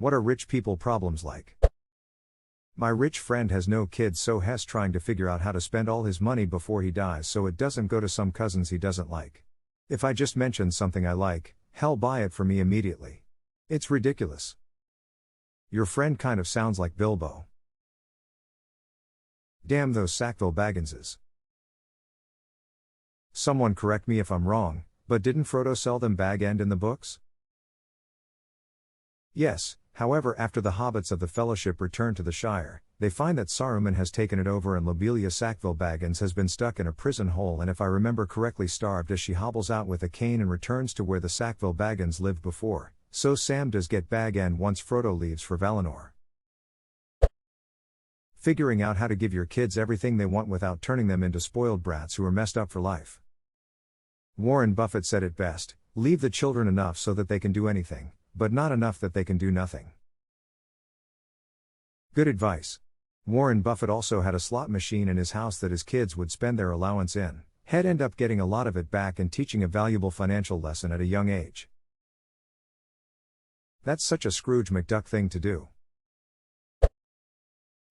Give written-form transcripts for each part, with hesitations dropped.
What are rich people problems like? My rich friend has no kids, so he's trying to figure out how to spend all his money before he dies so it doesn't go to some cousins he doesn't like. If I just mention something I like, he'll buy it for me immediately. It's ridiculous. Your friend kind of sounds like Bilbo. Damn those Sackville Bagginses. Someone correct me if I'm wrong, but didn't Frodo sell them Bag End in the books? Yes, however after the hobbits of the Fellowship return to the Shire, they find that Saruman has taken it over and Lobelia Sackville Baggins has been stuck in a prison hole and if I remember correctly starved as she hobbles out with a cane and returns to where the Sackville Baggins lived before, so Sam does get Bag End once Frodo leaves for Valinor. Figuring out how to give your kids everything they want without turning them into spoiled brats who are messed up for life. Warren Buffett said it best, leave the children enough so that they can do anything, but not enough that they can do nothing. Good advice. Warren Buffett also had a slot machine in his house that his kids would spend their allowance in. He'd end up getting a lot of it back and teaching a valuable financial lesson at a young age. That's such a Scrooge McDuck thing to do.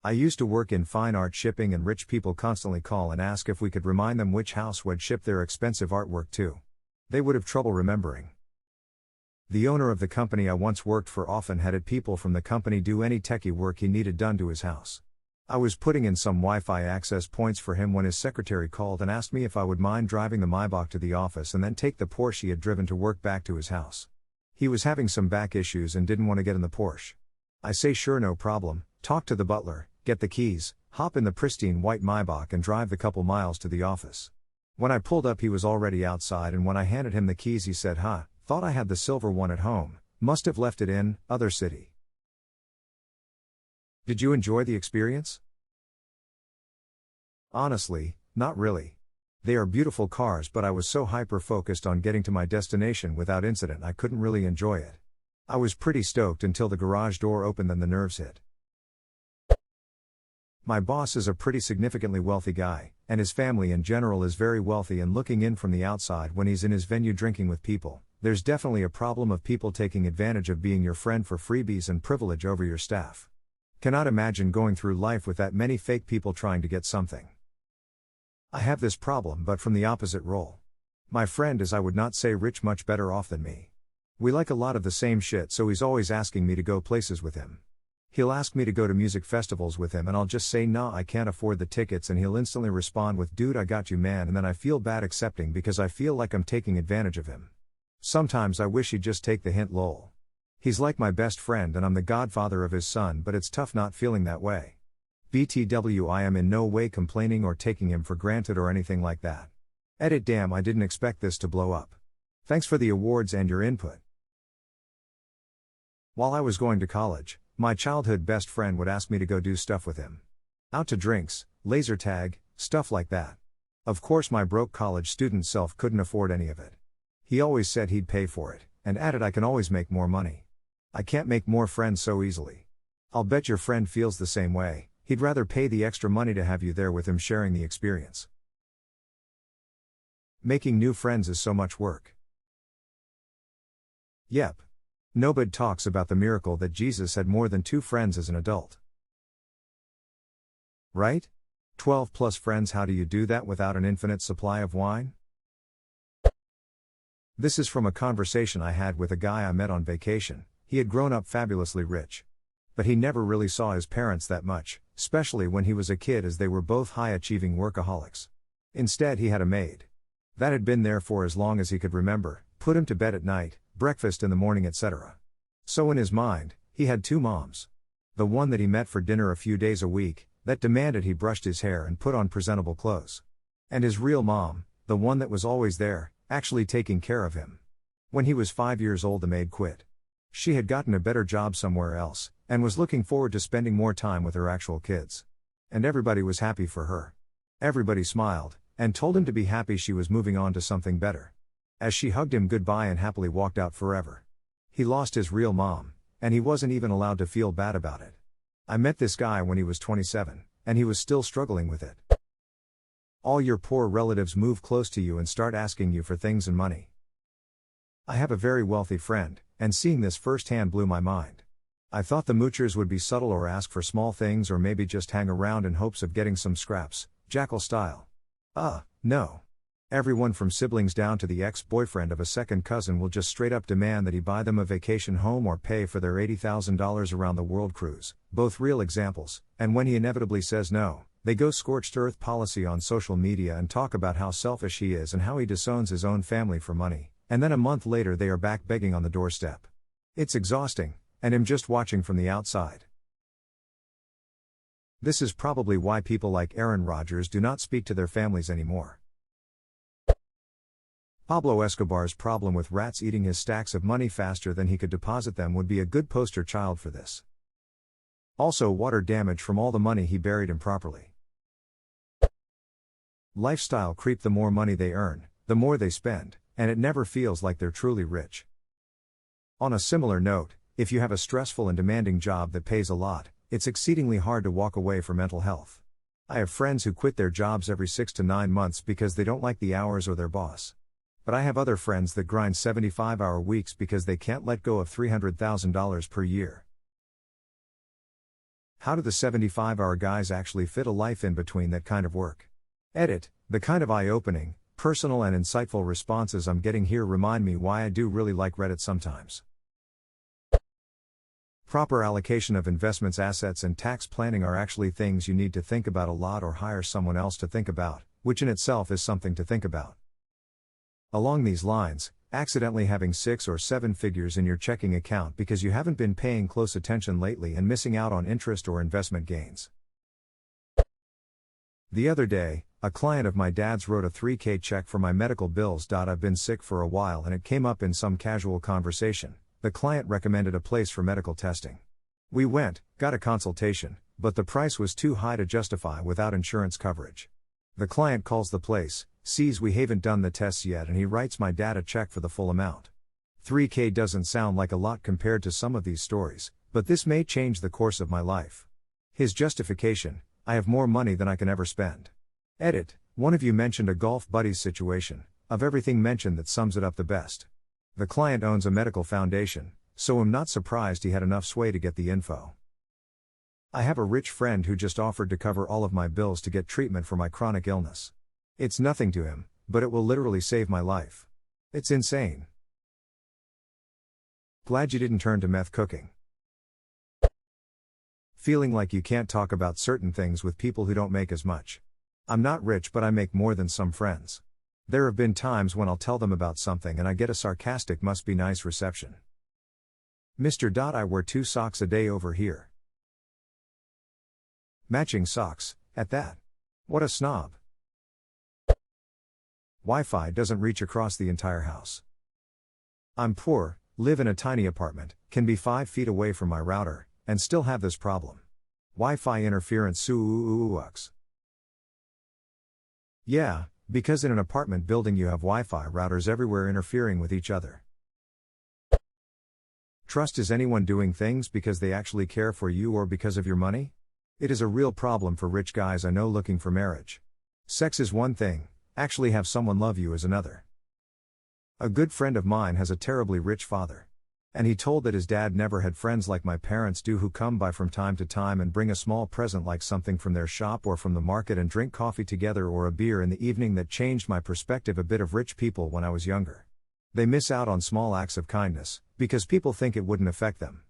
I used to work in fine art shipping and rich people constantly call and ask if we could remind them which house would ship their expensive artwork to. They would have trouble remembering. The owner of the company I once worked for often had people from the company do any techie work he needed done to his house. I was putting in some Wi-Fi access points for him when his secretary called and asked me if I would mind driving the Maybach to the office and then take the Porsche he had driven to work back to his house. He was having some back issues and didn't want to get in the Porsche. I say sure, no problem, talk to the butler, get the keys, hop in the pristine white Maybach and drive the couple miles to the office. When I pulled up he was already outside and when I handed him the keys he said, thought I had the silver one at home, must have left it in other city. Did you enjoy the experience? Honestly, not really. They are beautiful cars but I was so hyper-focused on getting to my destination without incident I couldn't really enjoy it. I was pretty stoked until the garage door opened and the nerves hit. My boss is a pretty significantly wealthy guy, and his family in general is very wealthy and looking in from the outside when he's in his venue drinking with people, there's definitely a problem of people taking advantage of being your friend for freebies and privilege over your staff. Cannot imagine going through life with that many fake people trying to get something. I have this problem but from the opposite role. My friend is I would not say rich much better off than me. We like a lot of the same shit so he's always asking me to go places with him. He'll ask me to go to music festivals with him and I'll just say nah I can't afford the tickets and he'll instantly respond with dude I got you man and then I feel bad accepting because I feel like I'm taking advantage of him. Sometimes I wish he'd just take the hint lol. He's like my best friend and I'm the godfather of his son but it's tough not feeling that way. BTW I am in no way complaining or taking him for granted or anything like that. Edit damn I didn't expect this to blow up. Thanks for the awards and your input. While I was going to college, my childhood best friend would ask me to go do stuff with him. Out to drinks, laser tag, stuff like that. Of course my broke college student self couldn't afford any of it. He always said he'd pay for it, and added I can always make more money. I can't make more friends so easily. I'll bet your friend feels the same way, he'd rather pay the extra money to have you there with him sharing the experience. Making new friends is so much work. Yep. Nobody talks about the miracle that Jesus had more than 2 friends as an adult. Right? 12 plus friends. How do you do that without an infinite supply of wine? This is from a conversation I had with a guy I met on vacation. He had grown up fabulously rich. But he never really saw his parents that much, especially when he was a kid as they were both high-achieving workaholics. Instead he had a maid. That had been there for as long as he could remember, put him to bed at night, breakfast in the morning etc. So in his mind, he had 2 moms. The one that he met for dinner a few days a week, that demanded he brushed his hair and put on presentable clothes. And his real mom, the one that was always there, actually taking care of him. When he was 5 years old the maid quit. She had gotten a better job somewhere else, and was looking forward to spending more time with her actual kids. And everybody was happy for her. Everybody smiled, and told him to be happy she was moving on to something better. As she hugged him goodbye and happily walked out forever. He lost his real mom, and he wasn't even allowed to feel bad about it. I met this guy when he was 27, and he was still struggling with it. All your poor relatives move close to you and start asking you for things and money. I have a very wealthy friend, and seeing this firsthand blew my mind. I thought the moochers would be subtle or ask for small things or maybe just hang around in hopes of getting some scraps, jackal style. No. Everyone from siblings down to the ex-boyfriend of a second cousin will just straight up demand that he buy them a vacation home or pay for their $80,000 around the world cruise, both real examples, and when he inevitably says no, they go scorched earth policy on social media and talk about how selfish he is and how he disowns his own family for money, and then a month later they are back begging on the doorstep. It's exhausting, and I'm just watching from the outside. This is probably why people like Aaron Rodgers do not speak to their families anymore. Pablo Escobar's problem with rats eating his stacks of money faster than he could deposit them would be a good poster child for this. Also, water damage from all the money he buried improperly. Lifestyle creep: the more money they earn, the more they spend, and it never feels like they're truly rich. On a similar note, if you have a stressful and demanding job that pays a lot, it's exceedingly hard to walk away for mental health. I have friends who quit their jobs every 6 to 9 months because they don't like the hours or their boss. But I have other friends that grind 75-hour weeks because they can't let go of $300,000 per year. How do the 75-hour guys actually fit a life in between that kind of work? Edit: the kind of eye-opening, personal and insightful responses I'm getting here remind me why I do really like Reddit sometimes. Proper allocation of investments, assets, and tax planning are actually things you need to think about a lot or hire someone else to think about, which in itself is something to think about. Along these lines, accidentally having 6 or 7 figures in your checking account because you haven't been paying close attention lately and missing out on interest or investment gains. The other day, a client of my dad's wrote a $3,000 check for my medical bills. I've been sick for a while and it came up in some casual conversation. The client recommended a place for medical testing. We went, got a consultation, but the price was too high to justify without insurance coverage. The client calls the place, sees we haven't done the tests yet, and he writes my dad a check for the full amount. $3,000 doesn't sound like a lot compared to some of these stories, but this may change the course of my life. His justification: I have more money than I can ever spend. Edit: one of you mentioned a golf buddies situation. Of everything mentioned, that sums it up the best. The client owns a medical foundation, so I'm not surprised he had enough sway to get the info. I have a rich friend who just offered to cover all of my bills to get treatment for my chronic illness. It's nothing to him, but it will literally save my life. It's insane. Glad you didn't turn to meth cooking. Feeling like you can't talk about certain things with people who don't make as much. I'm not rich, but I make more than some friends. There have been times when I'll tell them about something and I get a sarcastic "must be nice" reception. Mr. I wear 2 socks a day over here. Matching socks, at that. What a snob. Wi-Fi doesn't reach across the entire house. I'm poor, live in a tiny apartment, can be 5 feet away from my router, and still have this problem. Wi-Fi interference sucks. Yeah, because in an apartment building you have Wi-Fi routers everywhere interfering with each other. Trust: is anyone doing things because they actually care for you or because of your money? It is a real problem for rich guys I know looking for marriage. Sex is one thing, actually have someone love you is another. A good friend of mine has a terribly rich father. And he told that his dad never had friends like my parents do, who come by from time to time and bring a small present like something from their shop or from the market and drink coffee together or a beer in the evening. That changed my perspective a bit of rich people when I was younger. They miss out on small acts of kindness, because people think it wouldn't affect them.